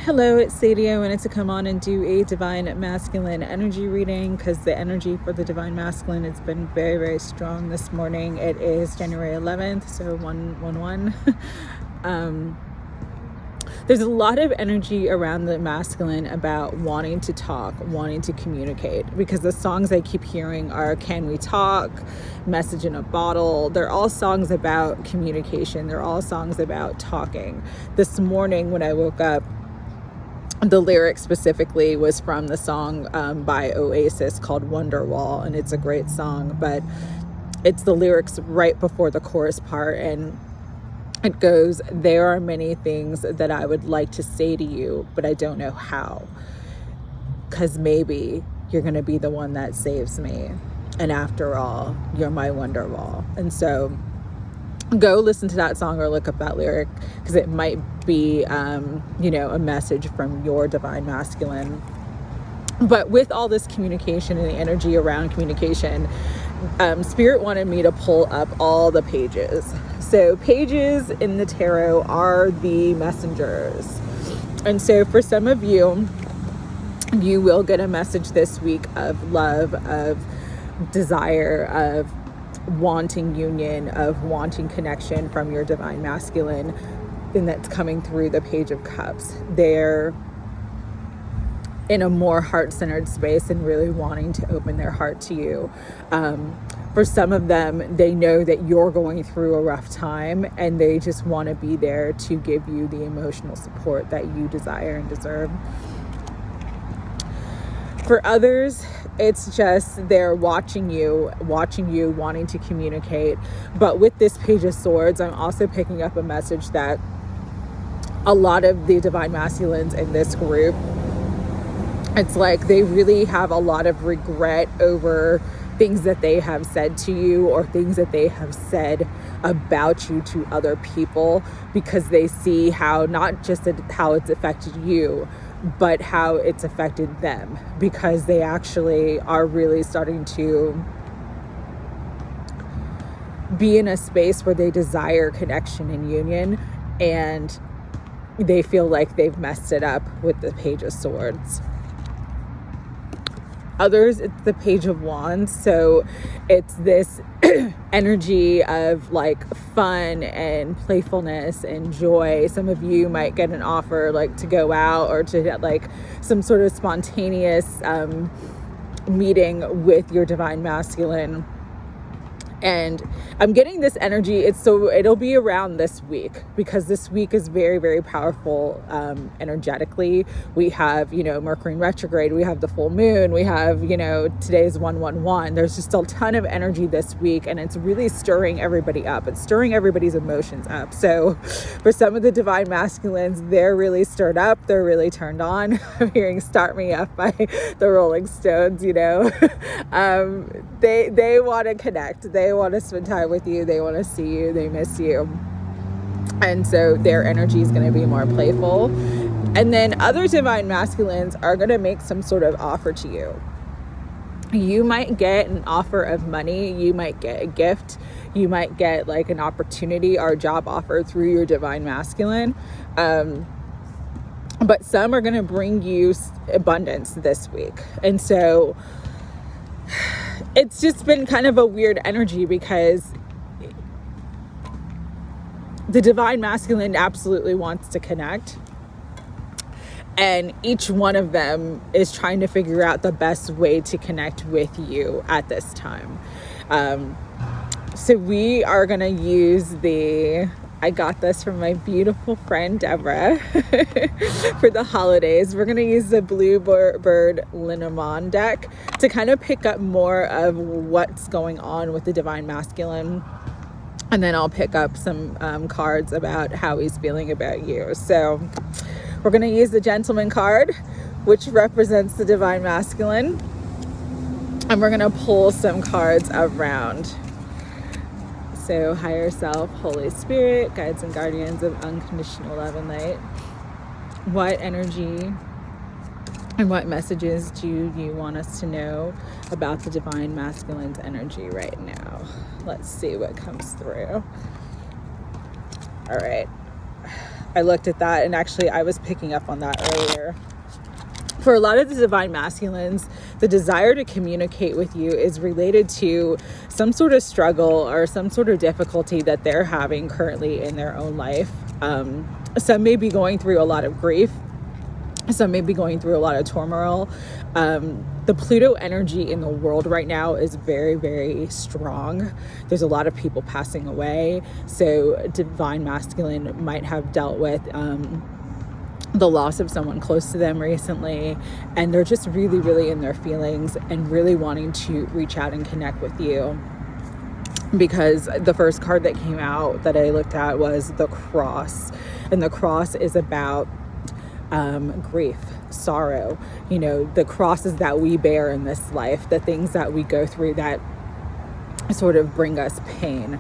Hello, it's Sadie. I wanted to come on and do a divine masculine energy reading because the energy for the divine masculine has been very, very strong this morning. It is January 11th, so 111. There's a lot of energy around the masculine about wanting to talk, wanting to communicate, because the songs I keep hearing are Can We Talk, Message in a Bottle. They're all songs about communication. They're all songs about talking. This morning when I woke up, the lyric specifically was from the song by Oasis called Wonderwall, and it's a great song, but it's the lyrics right before the chorus part, and it goes, "There are many things that I would like to say to you, but I don't know how, because maybe you're going to be the one that saves me, and after all, you're my Wonderwall." And so go listen to that song or look up that lyric, because it might be, a message from your divine masculine. But with all this communication and the energy around communication, Spirit wanted me to pull up all the pages. So pages in the tarot are the messengers. And so for some of you, you will get a message this week of love, of desire, of wanting union, of wanting connection from your divine masculine, and that's coming through the Page of Cups. They're in a more heart-centered space and really wanting to open their heart to you. For some of them, they know that you're going through a rough time and they just want to be there to give you the emotional support that you desire and deserve. For others, it's just they're watching you, wanting to communicate. But with this Page of Swords, I'm also picking up a message that a lot of the divine masculines in this group, it's like they really have a lot of regret over things that they have said to you or things that they have said about you to other people, because they see how not just how it's affected you, but how it's affected them, because they actually are really starting to be in a space where they desire connection and union, and they feel like they've messed it up with the Page of Swords. Others, it's the Page of Wands. So it's this energy of like fun and playfulness and joy. Some of you might get an offer like to go out or to get like some sort of spontaneous meeting with your divine masculine. And I'm getting this energy. It'll be around this week, because this week is very, very powerful energetically. We have, Mercury in retrograde. We have the full moon. We have, today's 111. There's just a ton of energy this week, and it's really stirring everybody up. It's stirring everybody's emotions up. So for some of the divine masculines, they're really stirred up. They're really turned on. I'm hearing "Start Me Up" by the Rolling Stones, They want to connect. They want to spend time with you. They want to see you. They miss you. And so their energy is going to be more playful. And then other divine masculines are going to make some sort of offer to you. You might get an offer of money. You might get a gift. You might get like an opportunity or a job offer through your divine masculine. But some are going to bring you abundance this week. And so it's just been kind of a weird energy, because the divine masculine absolutely wants to connect, and each one of them is trying to figure out the best way to connect with you at this time. So we are going to use I got this from my beautiful friend Deborah for the holidays. We're going to use the Bluebird Lenormand deck to kind of pick up more of what's going on with the divine masculine. And then I'll pick up some cards about how he's feeling about you. So we're going to use the Gentleman card, which represents the divine masculine. And we're going to pull some cards around. So higher self, Holy Spirit, guides and guardians of unconditional love and light. What energy and what messages do you want us to know about the divine masculine's energy right now? Let's see what comes through. All right. I looked at that, and actually I was picking up on that earlier. For a lot of the divine masculines, the desire to communicate with you is related to some sort of struggle or some sort of difficulty that they're having currently in their own life. Some may be going through a lot of grief. Some may be going through a lot of turmoil. The Pluto energy in the world right now is very, very strong. There's a lot of people passing away. So divine masculine might have dealt with the loss of someone close to them recently, and they're just really, really in their feelings and really wanting to reach out and connect with you. Because the first card that came out that I looked at was the Cross, and the Cross is about grief, sorrow, the crosses that we bear in this life, the things that we go through that sort of bring us pain.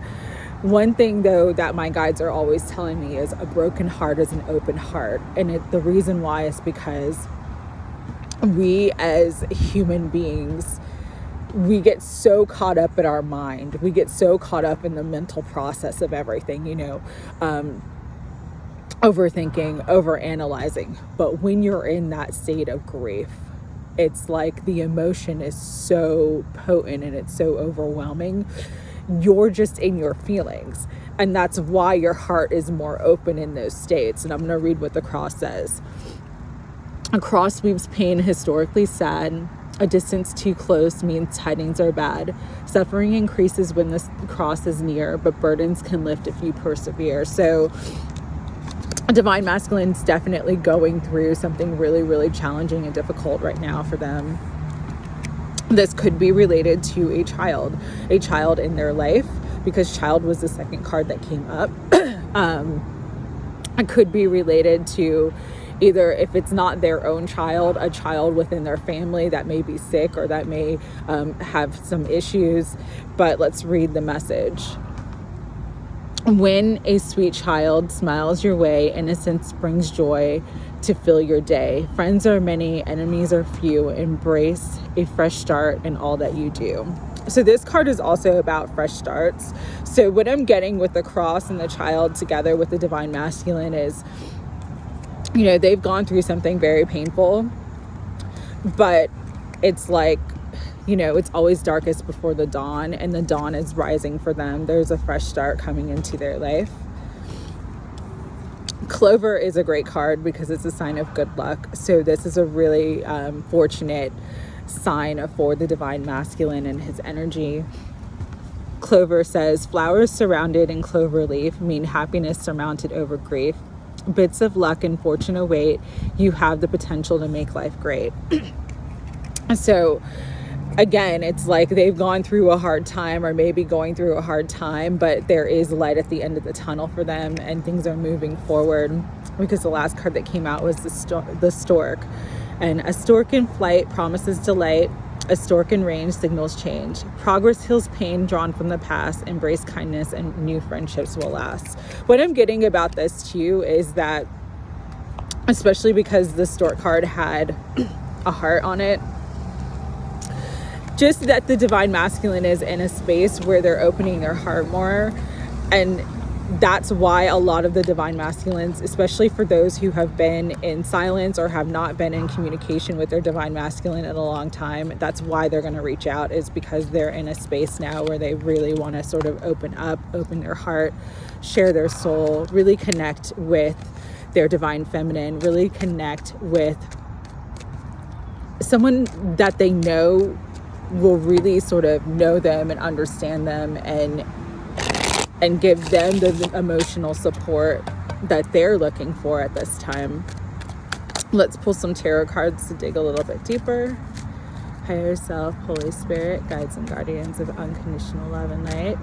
One thing, though, that my guides are always telling me is a broken heart is an open heart. And the reason why is because we as human beings, we get so caught up in our mind. We get so caught up in the mental process of everything, overthinking, overanalyzing. But when you're in that state of grief, it's like the emotion is so potent and it's so overwhelming. You're just in your feelings, and that's why your heart is more open in those states. And I'm going to read what the Cross says. A cross weaves pain historically sad. A distance too close means tidings are bad. Suffering increases when this cross is near, but burdens can lift if you persevere. So a divine masculine is definitely going through something really, really challenging and difficult right now for them. This could be related to a child in their life, because child was the second card that came up. It could be related to either, if it's not their own child, a child within their family that may be sick or that may have some issues. But let's read the message. When a sweet child smiles your way, innocence brings joy to fill your day. Friends are many, enemies are few. Embrace a fresh start in all that you do. So this card is also about fresh starts. So what I'm getting with the Cross and the child together with the divine masculine is, they've gone through something very painful, but it's like, it's always darkest before the dawn, and the dawn is rising for them. There's a fresh start coming into their life. Clover is a great card because it's a sign of good luck. So this is a really fortunate sign for the divine masculine and his energy. Clover says, flowers surrounded in clover leaf mean happiness surmounted over grief. Bits of luck and fortune await. You have the potential to make life great. So again, it's like they've gone through a hard time, or maybe going through a hard time, but there is light at the end of the tunnel for them, and things are moving forward. Because the last card that came out was the stork. And a stork in flight promises delight. A stork in range signals change. Progress heals pain drawn from the past. Embrace kindness and new friendships will last. What I'm getting about this too is that, especially because the stork card had a heart on it, just that the divine masculine is in a space where they're opening their heart more. And that's why a lot of the divine masculines, especially for those who have been in silence or have not been in communication with their divine masculine in a long time, that's why they're going to reach out, is because they're in a space now where they really want to sort of open up, open their heart, share their soul, really connect with their divine feminine, really connect with someone that they know will really sort of know them and understand them and give them the emotional support that they're looking for at this time. Let's pull some tarot cards to dig a little bit deeper. Higher self, Holy Spirit, guides and guardians of unconditional love and light.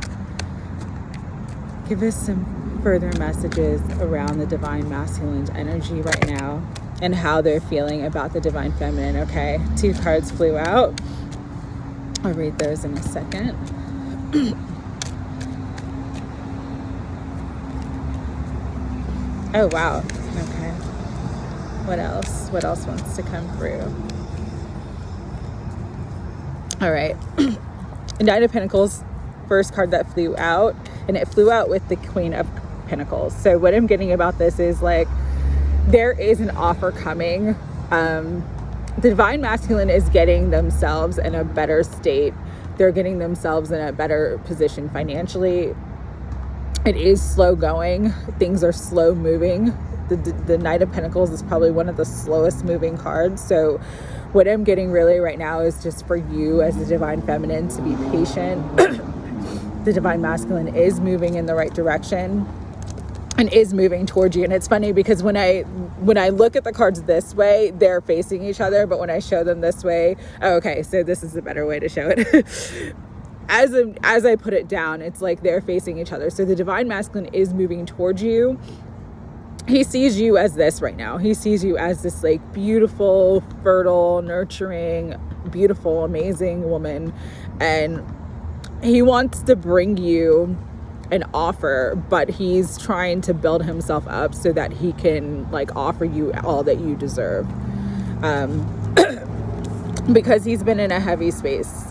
Give us some further messages around the divine masculine's energy right now and how they're feeling about the divine feminine. Okay, 2 cards flew out. I'll read those in a second. Oh, wow. Okay. What else? What else wants to come through? All right. Nine of Pentacles, first card that flew out, and it flew out with the Queen of Pentacles. So what I'm getting about this is like, there is an offer coming. The Divine Masculine is getting themselves in a better state. They're getting themselves in a better position financially. It is slow going. Things are slow moving. The Knight of Pentacles is probably one of the slowest moving cards. So what I'm getting really right now is just for you as the Divine Feminine to be patient. The Divine Masculine is moving in the right direction and is moving towards you. And it's funny because when I look at the cards this way, they're facing each other. But when I show them this way, okay, so this is a better way to show it. As I put it down, it's like they're facing each other. So the Divine Masculine is moving towards you. He sees you as this right now. He sees you as this like beautiful, fertile, nurturing, beautiful, amazing woman. And he wants to bring you an offer, but he's trying to build himself up so that he can like offer you all that you deserve. Because he's been in a heavy space.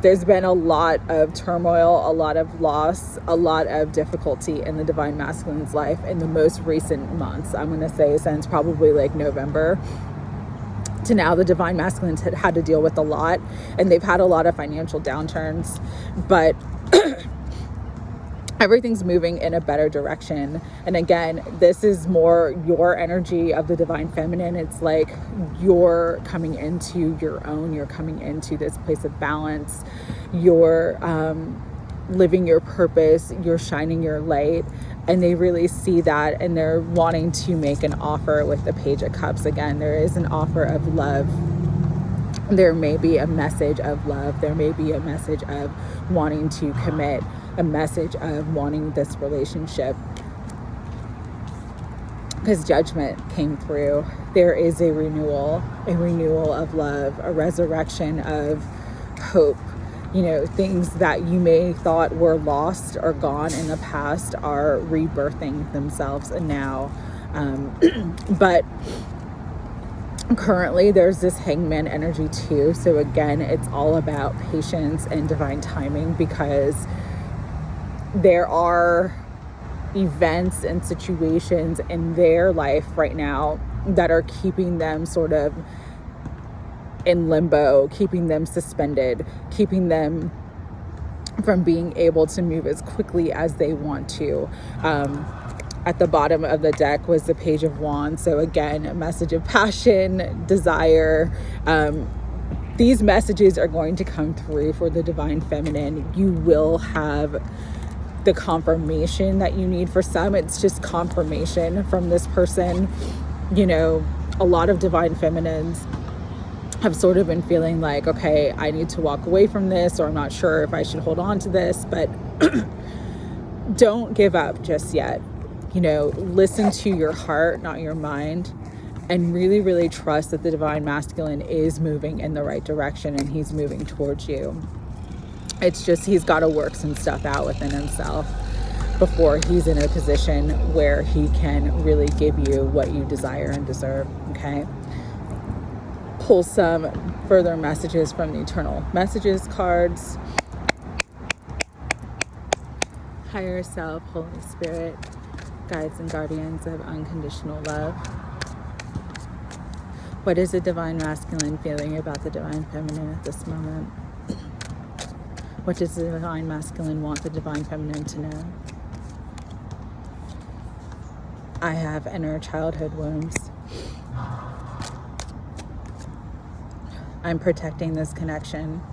There's been a lot of turmoil, a lot of loss, a lot of difficulty in the Divine Masculine's life in the most recent months. I'm going to say since probably like November to now, the Divine Masculines had to deal with a lot, and they've had a lot of financial downturns, but everything's moving in a better direction. And again, this is more your energy of the Divine Feminine. It's like you're coming into your own, you're coming into this place of balance, you're living your purpose, you're shining your light. And they really see that, and they're wanting to make an offer with the Page of Cups. Again, there is an offer of love. There may be a message of love. There may be a message of wanting to commit, a message of wanting this relationship, because Judgment came through. There is a renewal of love, a resurrection of hope. You know, things that you may thought were lost or gone in the past are rebirthing themselves now. But currently there's this Hangman energy too. So again, it's all about patience and divine timing, because there are events and situations in their life right now that are keeping them sort of in limbo, keeping them suspended, keeping them from being able to move as quickly as they want to. At the bottom of the deck was the Page of Wands. So again, a message of passion, desire. These messages are going to come through for the Divine Feminine. You will have the confirmation that you need. For some, it's just confirmation from this person. You know, a lot of Divine Feminines have sort of been feeling like, okay, I need to walk away from this, or I'm not sure if I should hold on to this, but don't give up just yet. You know, listen to your heart, not your mind, and really, really trust that the Divine Masculine is moving in the right direction, and he's moving towards you. It's just, he's got to work some stuff out within himself before he's in a position where he can really give you what you desire and deserve, okay? Pull some further messages from the Eternal Messages cards. Higher Self, Holy Spirit, guides and guardians of unconditional love. What is the Divine Masculine feeling about the Divine Feminine at this moment? What does the Divine Masculine want the Divine Feminine to know? I have inner childhood wounds. I'm protecting this connection.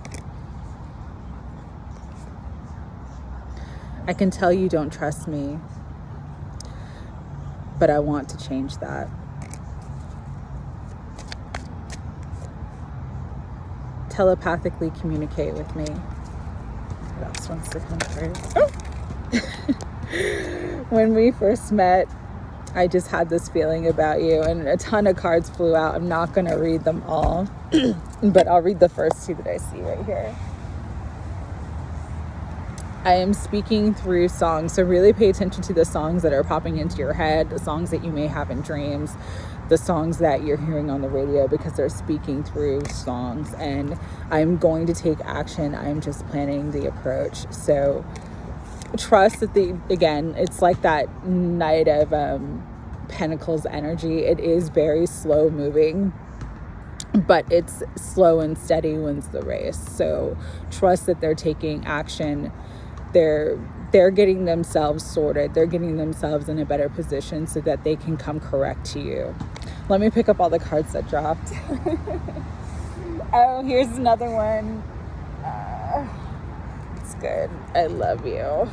I can tell you don't trust me, but I want to change that. Telepathically communicate with me. What else wants to come through? Oh. When we first met, I just had this feeling about you, and a ton of cards flew out. I'm not going to read them all, but I'll read the first two that I see right here. I am speaking through songs, so really pay attention to the songs that are popping into your head, the songs that you may have in dreams, the songs that you're hearing on the radio, because they're speaking through songs, and I'm going to take action. I'm just planning the approach. So trust that again, it's like that Knight of Pentacles energy. It is very slow moving, but it's slow and steady wins the race. So trust that they're taking action. They're getting themselves sorted. They're getting themselves in a better position so that they can come correct to you. Let me pick up all the cards that dropped. Oh, here's another one. It's good. I love you.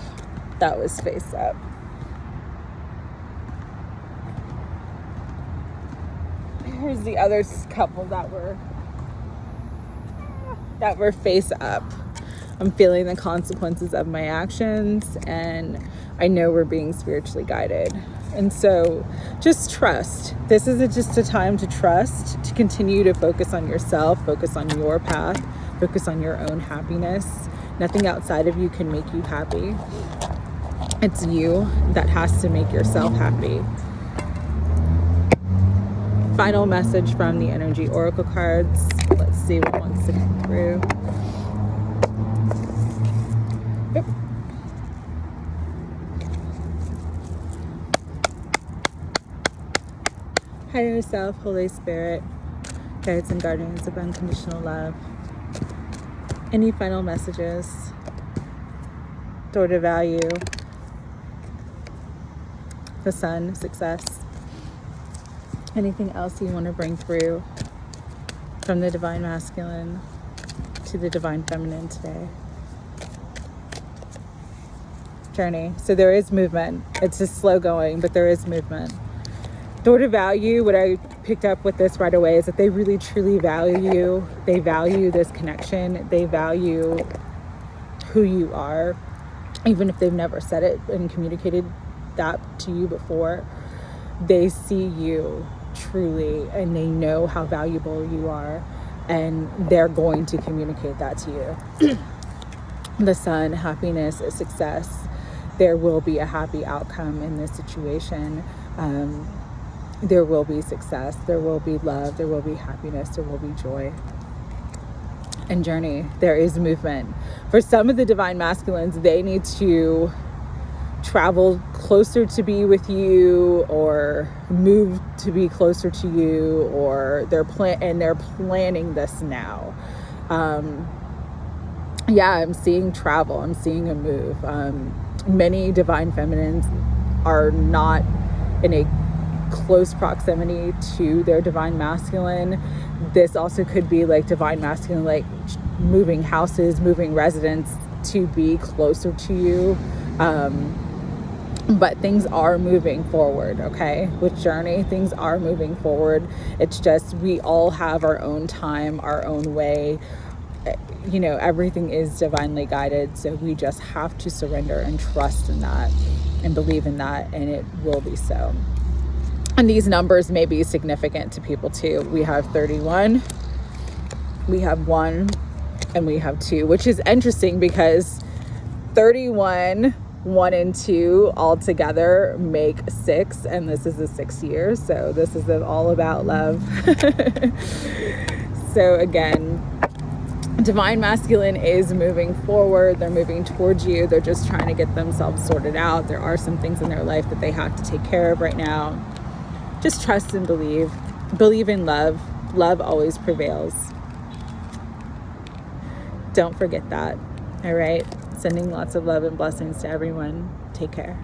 That was face up. Here's the other couple that were face up. I'm feeling the consequences of my actions, and I know we're being spiritually guided. And so just trust. This is just a time to trust, to continue to focus on yourself, focus on your path, focus on your own happiness. Nothing outside of you can make you happy. It's you that has to make yourself happy. Final message from the Energy Oracle cards. Let's see what wants to come through. Yep. Higher self, Holy Spirit, guides and guardians of unconditional love. Any final messages? Door to value. The sun, success. Anything else you want to bring through from the Divine Masculine to the Divine Feminine today? Journey. So there is movement. It's just slow going, but there is movement. Door to value, what I picked up with this right away is that they really truly value you. They value this connection. They value who you are, even if they've never said it and communicated that to you before. They see you truly, and they know how valuable you are, and they're going to communicate that to you. The sun, happiness, success. There will be a happy outcome in this situation. There will be success. There will be love. There will be happiness. There will be joy. And journey. There is movement. For some of the Divine Masculines, they need to travel closer to be with you, or move to be closer to you, or they're planning this now. I'm seeing travel. I'm seeing a move. Many Divine Feminines are not in a close proximity to their Divine Masculine. This also could be like Divine Masculine, like moving houses, moving residence to be closer to you. But things are moving forward, okay? With journey, things are moving forward. It's just, we all have our own time, our own way. You know, everything is divinely guided, so we just have to surrender and trust in that and believe in that, and it will be so. And these numbers may be significant to people too. We have 31, we have 1, and we have 2, which is interesting because 31, 1 and 2 all together make 6, and this is the 6th year, so this is all about love. So again, Divine Masculine is moving forward. They're moving towards you. They're just trying to get themselves sorted out. There are some things in their life that they have to take care of right now. Just trust and believe. Believe in love. Love always prevails. Don't forget that. All right. Sending lots of love and blessings to everyone. Take care.